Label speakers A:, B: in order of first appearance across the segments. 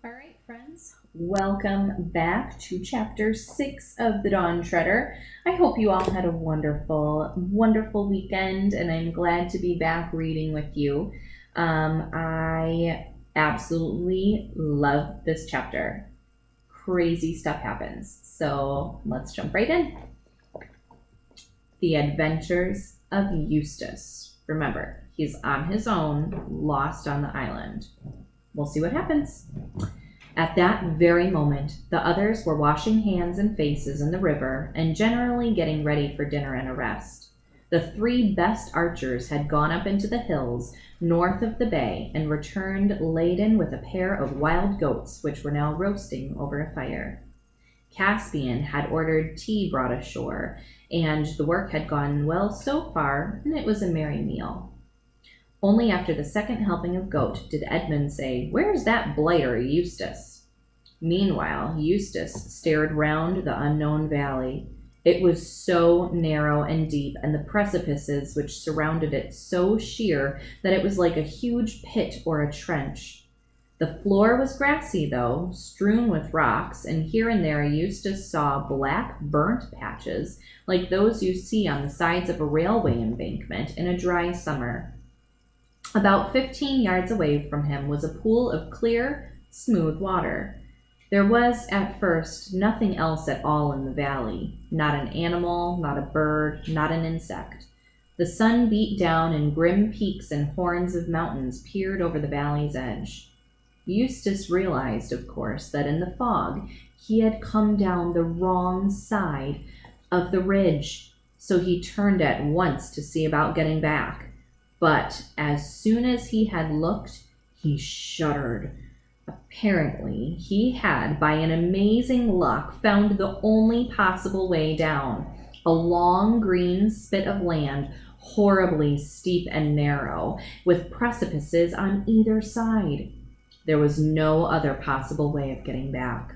A: All right, friends, welcome back to chapter 6 of The Dawn Treader. I hope you all had a wonderful, wonderful weekend, and I'm glad to be back reading with you. I absolutely love this chapter. Crazy stuff happens, so let's jump right in. The Adventures of Eustace. Remember, he's on his own, lost on the island. We'll see what happens. At that very moment, the others were washing hands and faces in the river and generally getting ready for dinner and a rest. The 3 best archers had gone up into the hills north of the bay and returned laden with a pair of wild goats which were now roasting over a fire. Caspian had ordered tea brought ashore, and the work had gone well so far, and it was a merry meal. Only after the second helping of goat did Edmund say, "Where's that blighter Eustace?" Meanwhile, Eustace stared round the unknown valley. It was so narrow and deep, and the precipices which surrounded it so sheer that it was like a huge pit or a trench. The floor was grassy, though, strewn with rocks, and here and there Eustace saw black burnt patches like those you see on the sides of a railway embankment in a dry summer. About 15 yards away from him was a pool of clear, smooth water. There was, at first, nothing else at all in the valley. Not an animal, not a bird, not an insect. The sun beat down, and grim peaks and horns of mountains peered over the valley's edge. Eustace realized, of course, that in the fog he had come down the wrong side of the ridge, so he turned at once to see about getting back. But as soon as he had looked, he shuddered. Apparently, he had, by an amazing luck, found the only possible way down, a long green spit of land, horribly steep and narrow, with precipices on either side. There was no other possible way of getting back.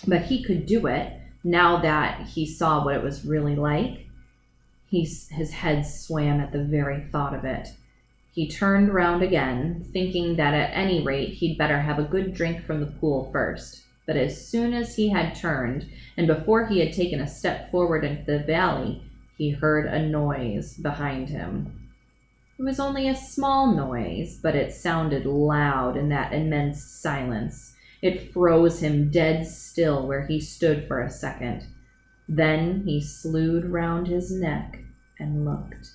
A: But he could do it, now that he saw what it was really like. His head swam at the very thought of it. He turned round again, thinking that at any rate he'd better have a good drink from the pool first. But as soon as he had turned, and before he had taken a step forward into the valley, he heard a noise behind him. It was only a small noise, but it sounded loud in that immense silence. It froze him dead still where he stood for a second. Then he slewed round his neck and looked.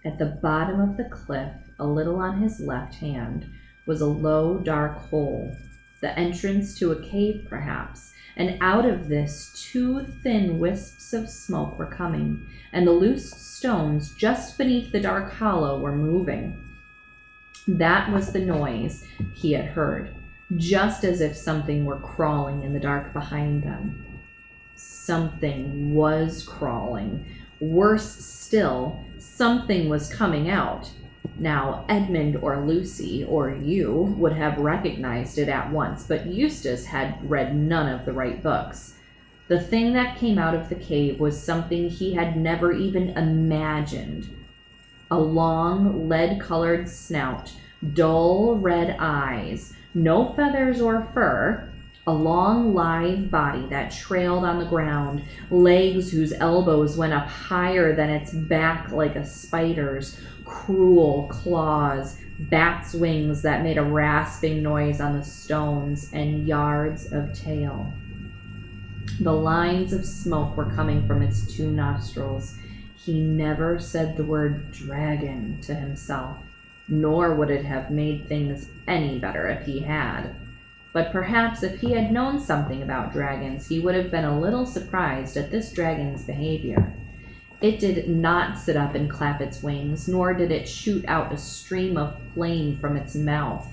A: At the bottom of the cliff, a little on his left hand, was a low, dark hole, the entrance to a cave perhaps, and out of this 2 thin wisps of smoke were coming, and the loose stones just beneath the dark hollow were moving. That was the noise he had heard, just as if something were crawling in the dark behind them. Something was crawling. Worse still, something was coming out. Now, Edmund or Lucy or you would have recognized it at once, but Eustace had read none of the right books. The thing that came out of the cave was something he had never even imagined. A long, lead-colored snout, dull red eyes, no feathers or fur, a long, lithe body that trailed on the ground, legs whose elbows went up higher than its back like a spider's, cruel claws, bat's wings that made a rasping noise on the stones, and yards of tail. The lines of smoke were coming from its 2 nostrils. He never said the word dragon to himself, nor would it have made things any better if he had. But perhaps if he had known something about dragons, he would have been a little surprised at this dragon's behavior. It did not sit up and clap its wings, nor did it shoot out a stream of flame from its mouth.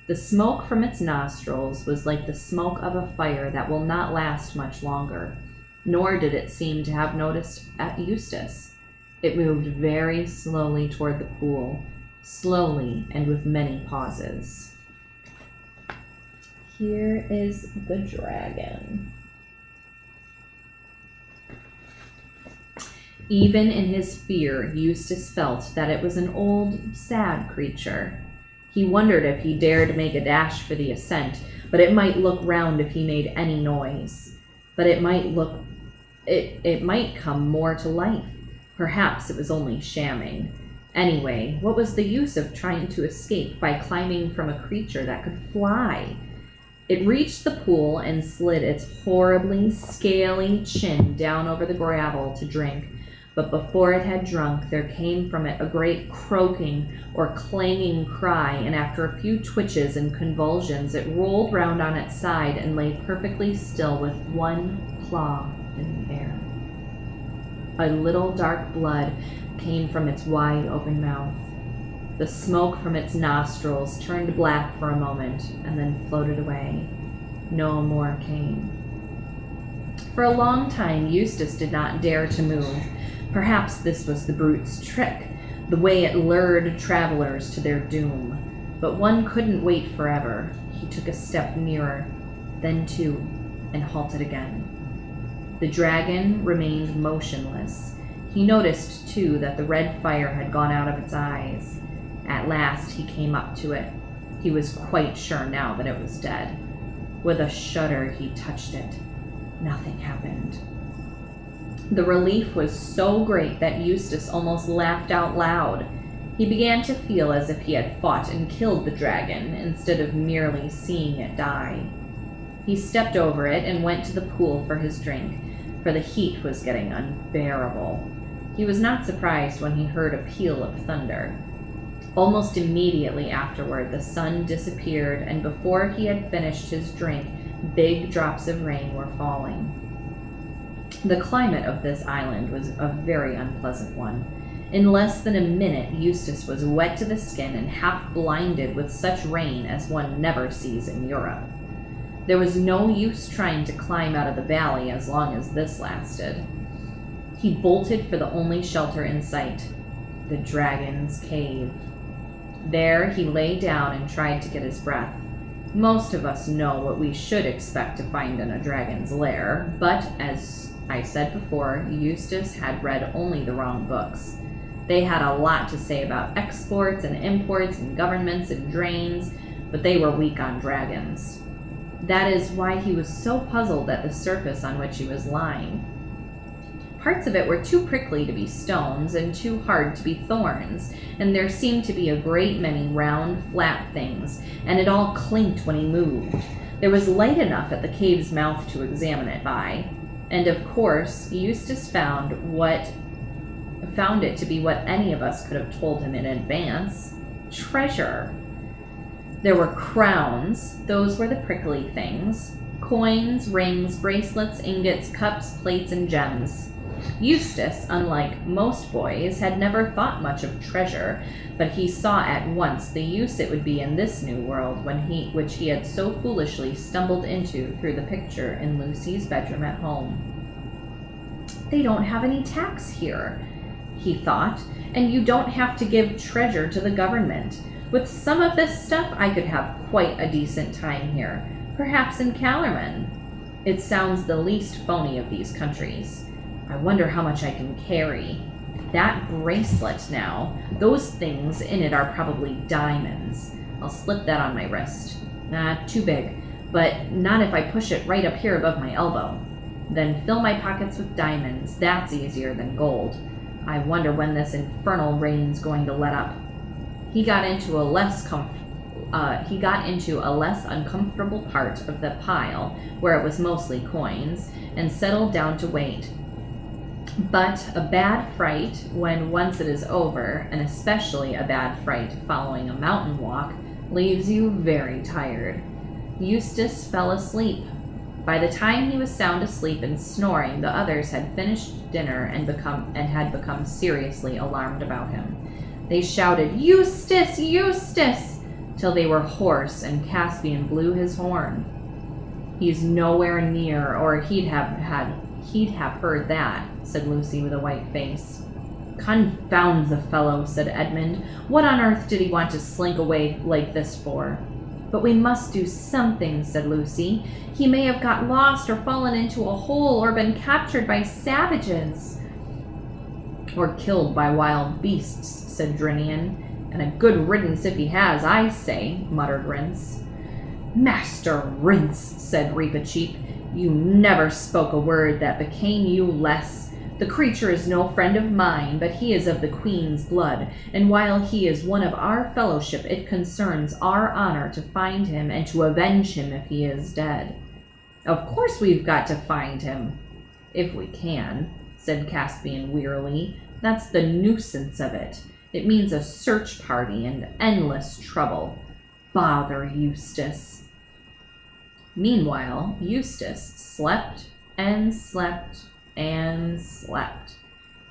A: The smoke from its nostrils was like the smoke of a fire that will not last much longer, nor did it seem to have noticed at Eustace. It moved very slowly toward the pool, slowly and with many pauses. Here is the dragon. Even in his fear, Eustace felt that it was an old, sad creature. He wondered if he dared make a dash for the ascent, but it might look round if he made any noise. But it might come more to life. Perhaps it was only shamming. Anyway, what was the use of trying to escape by climbing from a creature that could fly? It reached the pool and slid its horribly scaly chin down over the gravel to drink. But before it had drunk, there came from it a great croaking or clanging cry, and after a few twitches and convulsions, it rolled round on its side and lay perfectly still with one claw in the air. A little dark blood came from its wide open mouth. The smoke from its nostrils turned black for a moment and then floated away. No more came. For a long time, Eustace did not dare to move. Perhaps this was the brute's trick, the way it lured travelers to their doom. But one couldn't wait forever. He took a step nearer, then two, and halted again. The dragon remained motionless. He noticed, too, that the red fire had gone out of its eyes. At last he came up to it. He was quite sure now that it was dead. With a shudder, he touched it. Nothing happened. The relief was so great that Eustace almost laughed out loud. He began to feel as if he had fought and killed the dragon instead of merely seeing it die. He stepped over it and went to the pool for his drink, for the heat was getting unbearable. He was not surprised when he heard a peal of thunder. Almost immediately afterward, the sun disappeared, and before he had finished his drink, big drops of rain were falling. The climate of this island was a very unpleasant one. In less than a minute, Eustace was wet to the skin and half blinded with such rain as one never sees in Europe. There was no use trying to climb out of the valley as long as this lasted. He bolted for the only shelter in sight, the dragon's cave. There he lay down and tried to get his breath. Most of us know what we should expect to find in a dragon's lair, but as I said before, Eustace had read only the wrong books. They had a lot to say about exports and imports and governments and drains, but they were weak on dragons. That is why he was so puzzled at the surface on which he was lying. Parts of it were too prickly to be stones and too hard to be thorns, and there seemed to be a great many round, flat things, and it all clinked when he moved. There was light enough at the cave's mouth to examine it by, and of course, Eustace found it to be what any of us could have told him in advance: treasure. There were crowns, those were the prickly things, coins, rings, bracelets, ingots, cups, plates, and gems. Eustace, unlike most boys, had never thought much of treasure, but he saw at once the use it would be in this new world which he had so foolishly stumbled into through the picture in Lucy's bedroom at home. They don't have any tax here, he thought, and you don't have to give treasure to the government. With some of this stuff, I could have quite a decent time here, perhaps in Calormen. It sounds the least phony of these countries. I wonder how much I can carry. That bracelet now, those things in it are probably diamonds. I'll slip that on my wrist. Too big, but not if I push it right up here above my elbow. Then fill my pockets with diamonds. That's easier than gold. I wonder when this infernal rain's going to let up. He got into a less uncomfortable part of the pile, where it was mostly coins, and settled down to wait. But a bad fright, when once it is over, and especially a bad fright following a mountain walk, leaves you very tired. Eustace fell asleep. By the time he was sound asleep and snoring, the others had finished dinner and had become seriously alarmed about him. They shouted, "Eustace! Eustace!" till they were hoarse, and Caspian blew his horn. "He's nowhere near, or he'd have heard that," said Lucy with a white face. "Confound the fellow," said Edmund. "What on earth did he want to slink away like this for?" "But we must do something," said Lucy. "He may have got lost or fallen into a hole or been captured by savages." "Or killed by wild beasts," said Drinian. And a good riddance if he has, I say, muttered Rince. Master Rince, said Reepicheep, you never spoke a word that became you less. The creature is no friend of mine, but he is of the Queen's blood, and while he is one of our fellowship, it concerns our honor to find him and to avenge him if he is dead. Of course we've got to find him. If we can, said Caspian wearily. That's the nuisance of it. It means a search party and endless trouble. Bother Eustace. Meanwhile, Eustace slept and slept and slept.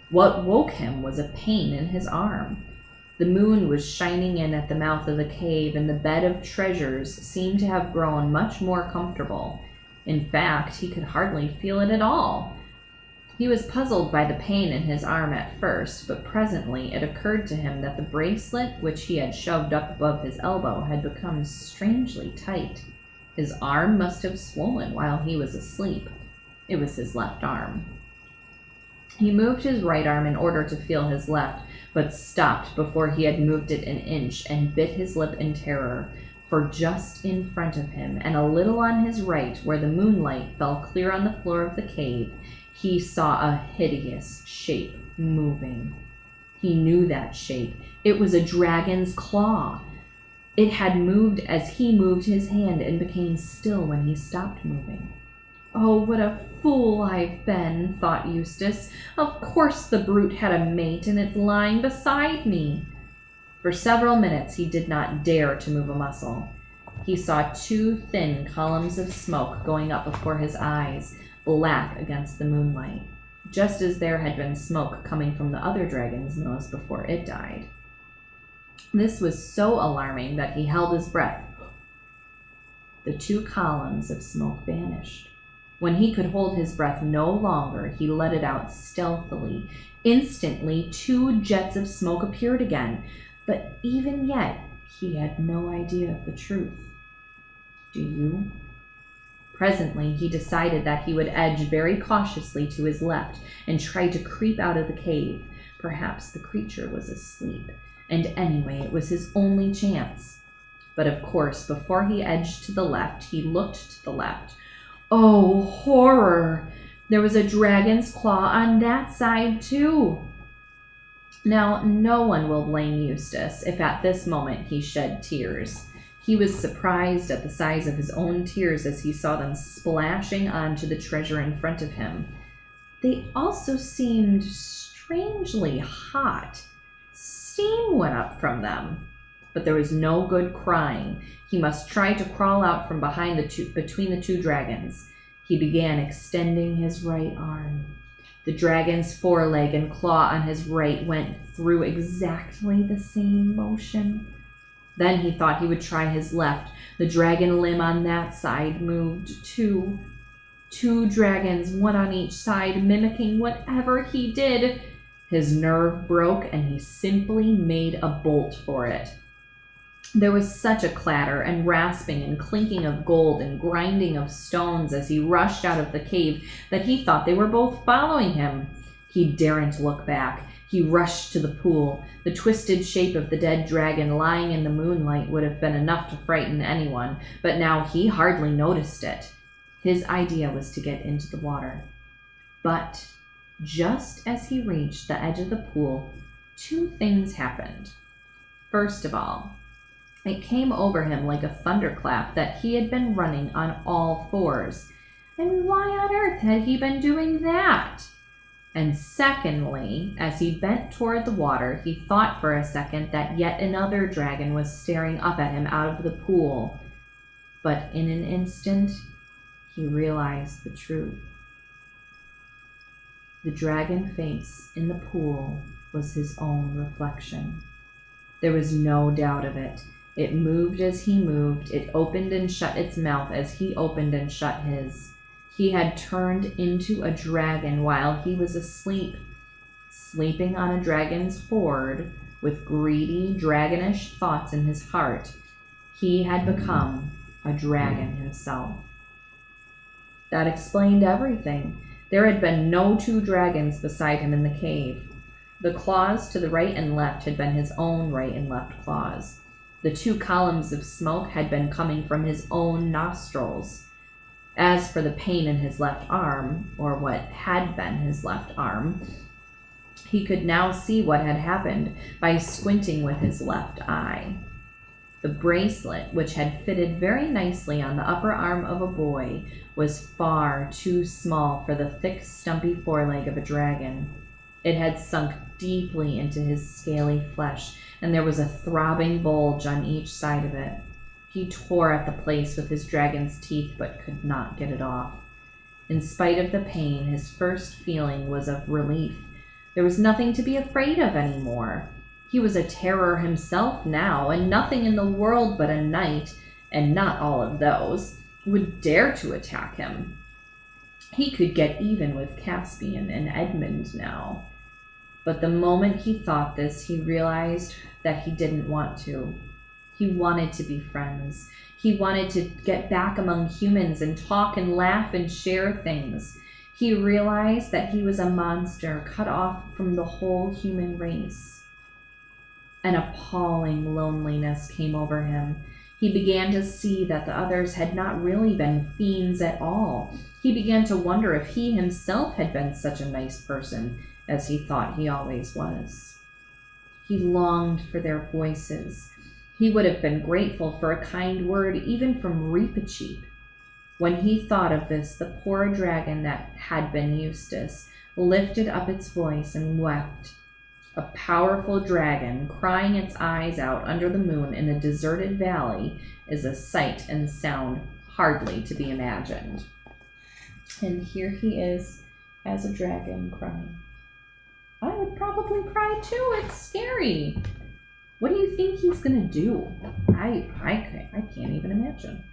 A: What woke him was a pain in his arm. The moon was shining in at the mouth of the cave, and the bed of treasures seemed to have grown much more comfortable. In fact, he could hardly feel it at all. He was puzzled by the pain in his arm at first, but presently it occurred to him that the bracelet which he had shoved up above his elbow had become strangely tight. His arm must have swollen while he was asleep. It was his left arm. He moved his right arm in order to feel his left, but stopped before he had moved it an inch and bit his lip in terror, for just in front of him, and a little on his right, where the moonlight fell clear on the floor of the cave, he saw a hideous shape moving. He knew that shape. It was a dragon's claw. It had moved as he moved his hand and became still when he stopped moving. Oh, what a fool I've been, thought Eustace. Of course the brute had a mate, and it's lying beside me. For several minutes he did not dare to move a muscle. He saw two thin columns of smoke going up before his eyes, black against the moonlight, just as there had been smoke coming from the other dragon's nose before it died. This was so alarming that he held his breath. The two columns of smoke vanished. When he could hold his breath no longer, he let it out stealthily. Instantly, two jets of smoke appeared again, but even yet, he had no idea of the truth. Do you? Presently, he decided that he would edge very cautiously to his left and try to creep out of the cave. Perhaps the creature was asleep, and anyway, it was his only chance. But of course, before he edged to the left, he looked to the left. Oh, horror! There was a dragon's claw on that side, too. Now, no one will blame Eustace if at this moment he shed tears. He was surprised at the size of his own tears as he saw them splashing onto the treasure in front of him. They also seemed strangely hot. Steam went up from them. But there was no good crying. He must try to crawl out from between the two dragons. He began extending his right arm. The dragon's foreleg and claw on his right went through exactly the same motion. Then he thought he would try his left. The dragon limb on that side moved too. Two dragons, one on each side, mimicking whatever he did. His nerve broke, and he simply made a bolt for it. There was such a clatter and rasping and clinking of gold and grinding of stones as he rushed out of the cave that he thought they were both following him. He daren't look back. He rushed to the pool. The twisted shape of the dead dragon lying in the moonlight would have been enough to frighten anyone, but now he hardly noticed it. His idea was to get into the water. But just as he reached the edge of the pool, two things happened. First of all, it came over him like a thunderclap that he had been running on all fours. And why on earth had he been doing that? And secondly, as he bent toward the water, he thought for a second that yet another dragon was staring up at him out of the pool. But in an instant, he realized the truth. The dragon face in the pool was his own reflection. There was no doubt of it. It moved as he moved. It opened and shut its mouth as he opened and shut his. He had turned into a dragon while he was asleep, sleeping on a dragon's hoard with greedy, dragonish thoughts in his heart. He had become a dragon himself. That explained everything. There had been no two dragons beside him in the cave. The claws to the right and left had been his own right and left claws. The 2 columns of smoke had been coming from his own nostrils. As for the pain in his left arm, or what had been his left arm, he could now see what had happened by squinting with his left eye. The bracelet, which had fitted very nicely on the upper arm of a boy, was far too small for the thick, stumpy foreleg of a dragon. It had sunk deeply into his scaly flesh, and there was a throbbing bulge on each side of it. He tore at the place with his dragon's teeth, but could not get it off. In spite of the pain, his first feeling was of relief. There was nothing to be afraid of anymore. He was a terror himself now, and nothing in the world but a knight, and not all of those, would dare to attack him. He could get even with Caspian and Edmund now. But the moment he thought this, he realized that he didn't want to. He wanted to be friends. He wanted to get back among humans and talk and laugh and share things. He realized that he was a monster cut off from the whole human race. An appalling loneliness came over him. He began to see that the others had not really been fiends at all. He began to wonder if he himself had been such a nice person as he thought he always was. He longed for their voices. He would have been grateful for a kind word even from Reepicheep. When he thought of this, the poor dragon that had been Eustace lifted up its voice and wept. A powerful dragon crying its eyes out under the moon in a deserted valley is a sight and sound hardly to be imagined. And here he is as a dragon crying. I would probably cry too. It's scary. What do you think he's gonna do? I can't even imagine.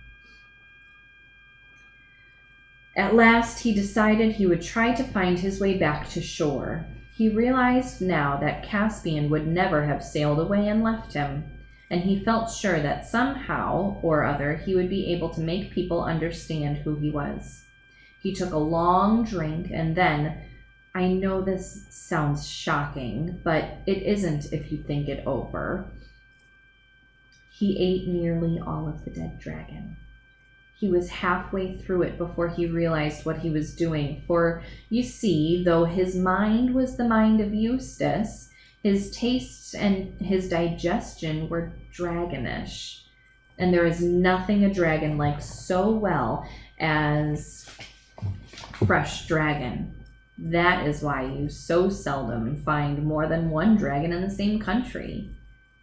A: At last, he decided he would try to find his way back to shore. He realized now that Caspian would never have sailed away and left him, and he felt sure that somehow or other he would be able to make people understand who he was. He took a long drink, and then, I know this sounds shocking, but it isn't if you think it over, he ate nearly all of the dead dragon. He was halfway through it before he realized what he was doing, for, you see, though his mind was the mind of Eustace, his tastes and his digestion were dragonish. And there is nothing a dragon likes so well as fresh dragon. That is why you so seldom find more than one dragon in the same country.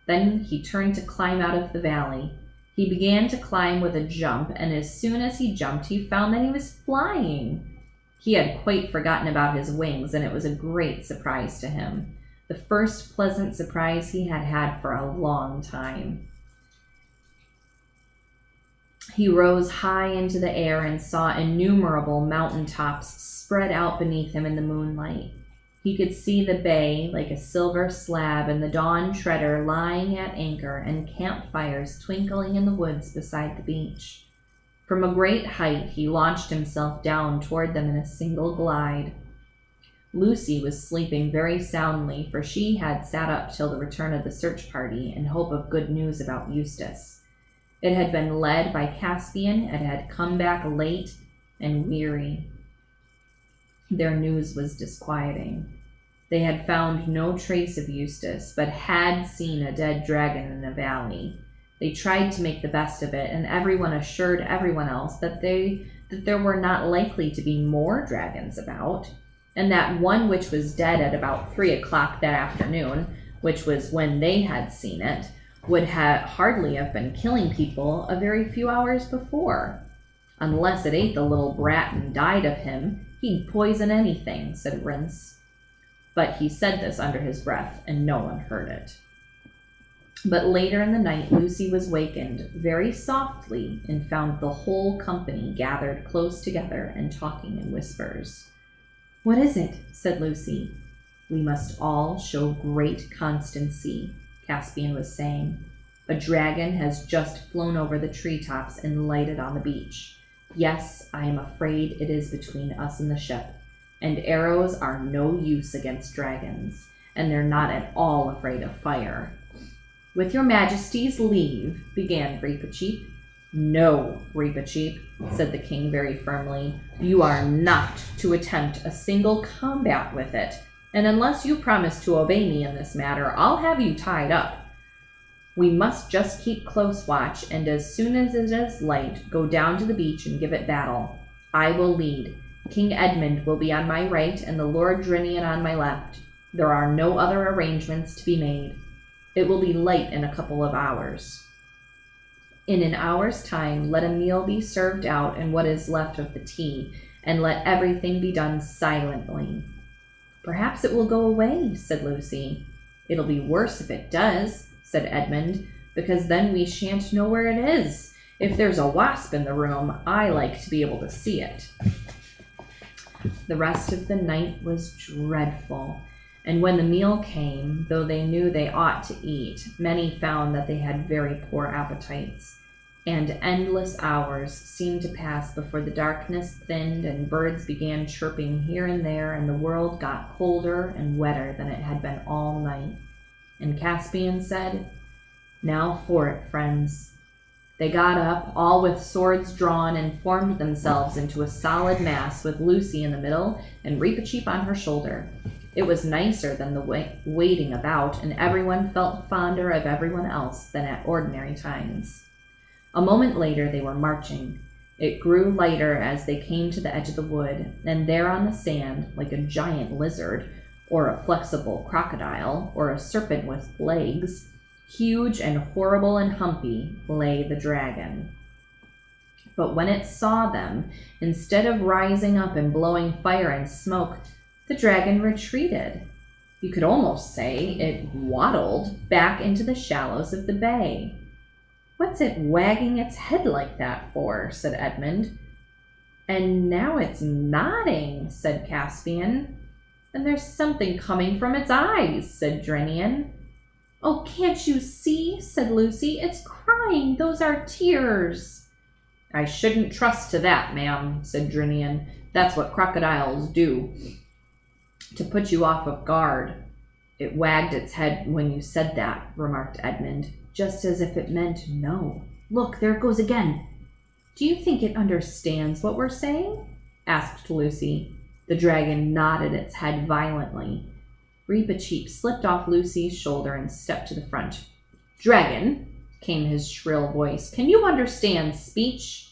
A: Then he turned to climb out of the valley. He began to climb with a jump, and as soon as he jumped, he found that he was flying. He had quite forgotten about his wings, and it was a great surprise to him. The first pleasant surprise he had had for a long time. He rose high into the air and saw innumerable mountain tops spread out beneath him in the moonlight. He could see the bay like a silver slab and the Dawn Treader lying at anchor and campfires twinkling in the woods beside the beach. From a great height, he launched himself down toward them in a single glide. Lucy was sleeping very soundly, for she had sat up till the return of the search party in hope of good news about Eustace. It had been led by Caspian and had come back late and weary. Their news was disquieting. They had found no trace of Eustace, but had seen a dead dragon in a valley. They tried to make the best of it, and everyone assured everyone else that there were not likely to be more dragons about, and that one which was dead at about 3 o'clock that afternoon, which was when they had seen it, would hardly have been killing people a very few hours before. Unless it ate the little brat and died of him, he'd poison anything, said Rince. But he said this under his breath, and no one heard it. But later in the night, Lucy was wakened very softly and found the whole company gathered close together and talking in whispers. "What is it?" said Lucy. "We must all show great constancy," Caspian was saying. "A dragon has just flown over the treetops and lighted on the beach. Yes, I am afraid it is between us and the ship, and arrows are no use against dragons. and they're not at all afraid of fire. With your majesty's leave, began Reepicheep. No, Reepicheep, said the king very firmly. You are not to attempt a single combat with it, and unless you promise to obey me in this matter, I'll have you tied up. We must just keep close watch, and as soon as it is light, go down to the beach and give it battle. I will lead. King Edmund will be on my right, and the Lord Drinian on my left. There are no other arrangements to be made. It will be light in a couple of hours. In an hour's time, let a meal be served out and what is left of the tea, and let everything be done silently. Perhaps it will go away, said Lucy. It'll be worse if it does, said Edmund, because then we shan't know where it is. If there's a wasp in the room, I like to be able to see it. The rest of the night was dreadful, and when the meal came, though they knew they ought to eat, many found that they had very poor appetites, and endless hours seemed to pass before the darkness thinned and birds began chirping here and there, and the world got colder and wetter than it had been all night. And Caspian said, Now for it, friends. They got up, all with swords drawn, and formed themselves into a solid mass with Lucy in the middle and Reepicheep on her shoulder. It was nicer than the waiting about, and everyone felt fonder of everyone else than at ordinary times. A moment later they were marching. It grew lighter as they came to the edge of the wood, and there on the sand, like a giant lizard, or a flexible crocodile, or a serpent with legs, huge and horrible and humpy, lay the dragon. But when it saw them, instead of rising up and blowing fire and smoke, the dragon retreated. You could almost say it waddled back into the shallows of the bay. What's it wagging its head like that for? Said Edmund. And now it's nodding, said Caspian. And there's something coming from its eyes, said Drinian. Oh, can't you see? Said Lucy. It's crying. Those are tears. I shouldn't trust to that, ma'am, said Drinian. That's what crocodiles do, to put you off of guard. It wagged its head when you said that, remarked Edmund, just as if it meant no. Look, there it goes again. Do you think it understands what we're saying? Asked Lucy. The dragon nodded its head violently. Reepicheep slipped off Lucy's shoulder and stepped to the front. Dragon, came his shrill voice, can you understand speech?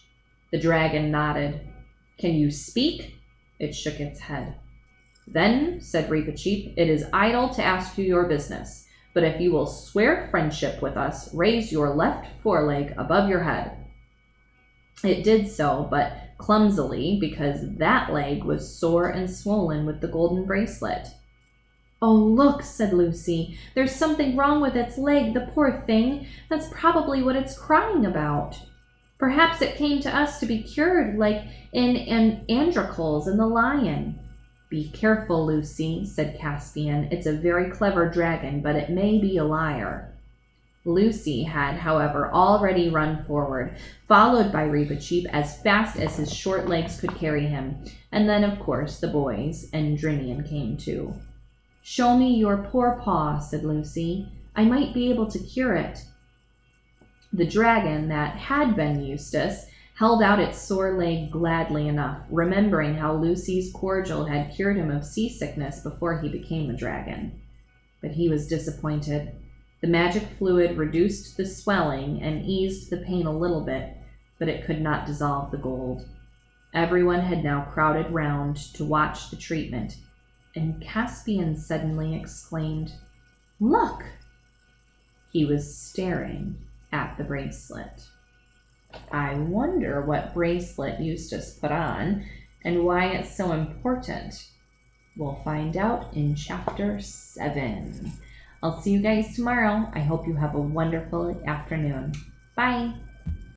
A: The dragon nodded. Can you speak? It shook its head. Then, said Reepicheep, it is idle to ask you your business, but if you will swear friendship with us, raise your left foreleg above your head. It did so, but clumsily, because that leg was sore and swollen with the golden bracelet. Oh, look, said Lucy. There's something wrong with its leg, the poor thing. That's probably what it's crying about. Perhaps it came to us to be cured, like in Androcles and the lion. Be careful, Lucy, said Caspian. It's a very clever dragon, but it may be a liar. Lucy had, however, already run forward, followed by Reepicheep as fast as his short legs could carry him, and then, of course, the boys and Drinian came too. Show me your poor paw, said Lucy. I might be able to cure it. The dragon that had been Eustace held out its sore leg gladly enough, remembering how Lucy's cordial had cured him of seasickness before he became a dragon. But he was disappointed. The magic fluid reduced the swelling and eased the pain a little bit, but it could not dissolve the gold. Everyone had now crowded round to watch the treatment, and Caspian suddenly exclaimed, Look! He was staring at the bracelet. I wonder what bracelet Eustace put on and why it's so important. We'll find out in Chapter 7. I'll see you guys tomorrow. I hope you have a wonderful afternoon. Bye.